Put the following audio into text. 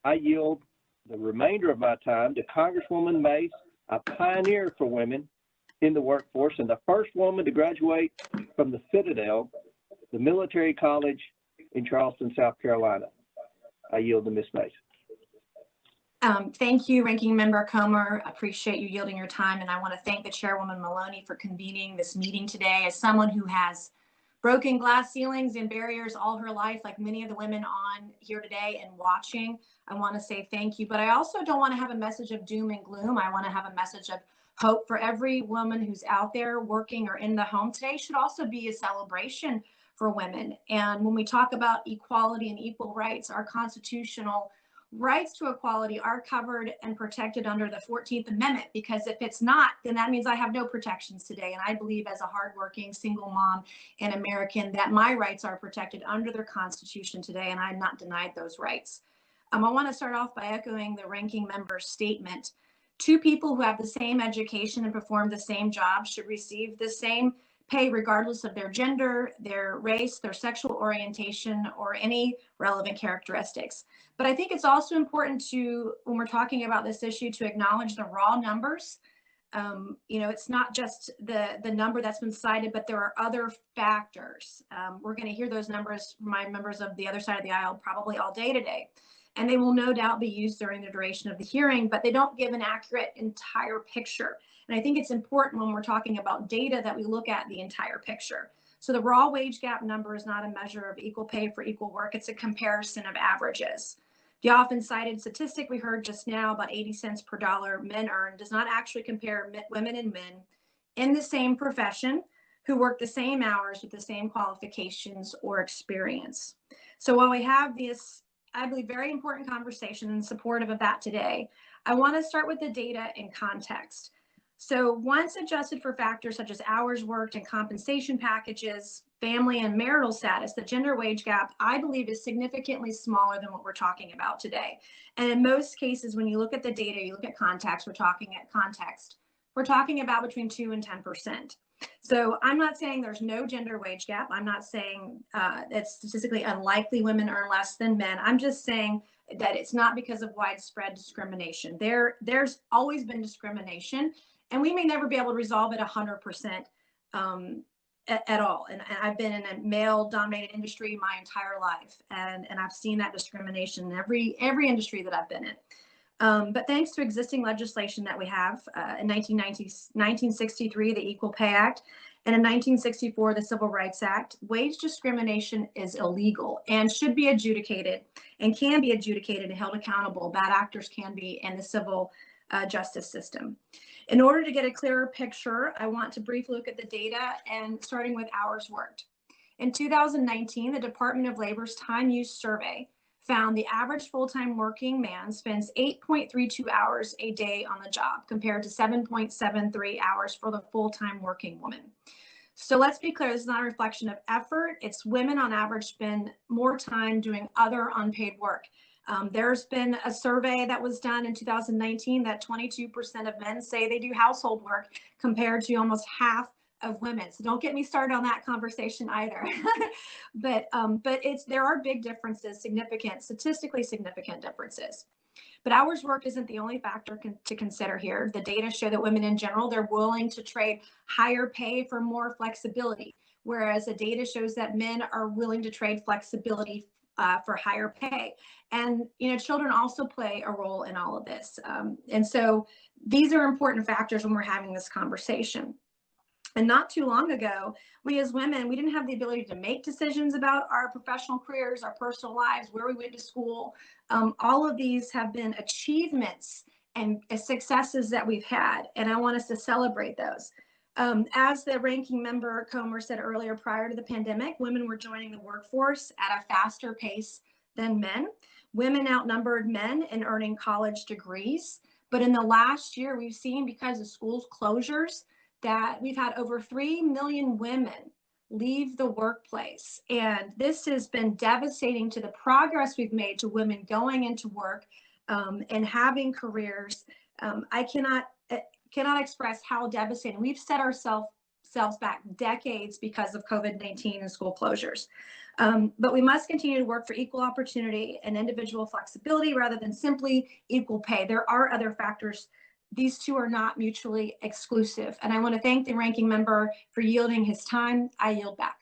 I yield the remainder of my time to Congresswoman Mace, a pioneer for women in the workforce and the first woman to graduate from the Citadel, the military college in Charleston, South Carolina. I yield to Ms. Mace. Thank you, Ranking Member Comer. Appreciate you yielding your time. And I want to thank the Chairwoman Maloney for convening this meeting today. As someone who has broken glass ceilings and barriers all her life, like many of the women on here today and watching, I want to say thank you. But I also don't want to have a message of doom and gloom. I want to have a message of hope for every woman who's out there working or in the home today. Should also be a celebration for women. And when we talk about equality and equal rights, our constitutional rights to equality are covered and protected under the 14th Amendment, because if it's not, then that means I have no protections today. And I believe as a hardworking single mom and American that my rights are protected under the Constitution today, and I'm not denied those rights. I want to start off by echoing the ranking member's statement. Two people who have the same education and perform the same job should receive the same pay regardless of their gender, their race, their sexual orientation, or any relevant characteristics. But I think it's also important to, when we're talking about this issue, to acknowledge the raw numbers. It's not just the number that's been cited, but there are other factors. We're going to hear those numbers from my members of the other side of the aisle probably all day today. And they will no doubt be used during the duration of the hearing, but they don't give an accurate entire picture. And I think it's important when we're talking about data that we look at the entire picture. So the raw wage gap number is not a measure of equal pay for equal work. It's a comparison of averages. The often cited statistic we heard just now, about 80 cents per dollar men earn, does not actually compare women and men in the same profession who work the same hours with the same qualifications or experience. So while we have this, I believe, very important conversation and supportive of that today, I want to start with the data and context. So once adjusted for factors such as hours worked and compensation packages, family and marital status, the gender wage gap, I believe, is significantly smaller than what we're talking about today. And in most cases, when you look at the data, you look at context, we're talking about between 2 and 10%. So I'm not saying there's no gender wage gap. I'm not saying it's statistically unlikely women earn less than men. I'm just saying that it's not because of widespread discrimination. There's always been discrimination, and we may never be able to resolve it 100% at all. And I've been in a male-dominated industry my entire life, and I've seen that discrimination in every industry that I've been in. But thanks to existing legislation that we have, in 1963, the Equal Pay Act, and in 1964, the Civil Rights Act, wage discrimination is illegal and should be adjudicated and can be adjudicated and held accountable. Bad actors can be in the civil justice system. In order to get a clearer picture, I want to briefly look at the data, and starting with hours worked. In 2019, the Department of Labor's time use survey found the average full-time working man spends 8.32 hours a day on the job compared to 7.73 hours for the full-time working woman. So let's be clear, this is not a reflection of effort. It's women on average spend more time doing other unpaid work. There's been a survey that was done in 2019 that 22% of men say they do household work compared to almost half of women. So don't get me started on that conversation either. but there are big differences, statistically significant differences. But hours worked isn't the only factor to consider here. The data show that women in general, they're willing to trade higher pay for more flexibility, whereas the data shows that men are willing to trade flexibility for higher pay. And children also play a role in all of this. And so these are important factors when we're having this conversation. And not too long ago, we as women, we didn't have the ability to make decisions about our professional careers, our personal lives, where we went to school. All of these have been achievements and successes that we've had, and I want us to celebrate those. As the ranking member Comer said earlier, prior to the pandemic, women were joining the workforce at a faster pace than men. Women outnumbered men in earning college degrees. But in the last year, we've seen, because of schools closures, that we've had over 3 million women leave the workplace. And this has been devastating to the progress we've made to women going into work and having careers. I cannot express how devastating. We've set ourselves ourselves back decades because of COVID-19 and school closures. But we must continue to work for equal opportunity and individual flexibility rather than simply equal pay. There are other factors. These two are not mutually exclusive. And I want to thank the ranking member for yielding his time. I yield back.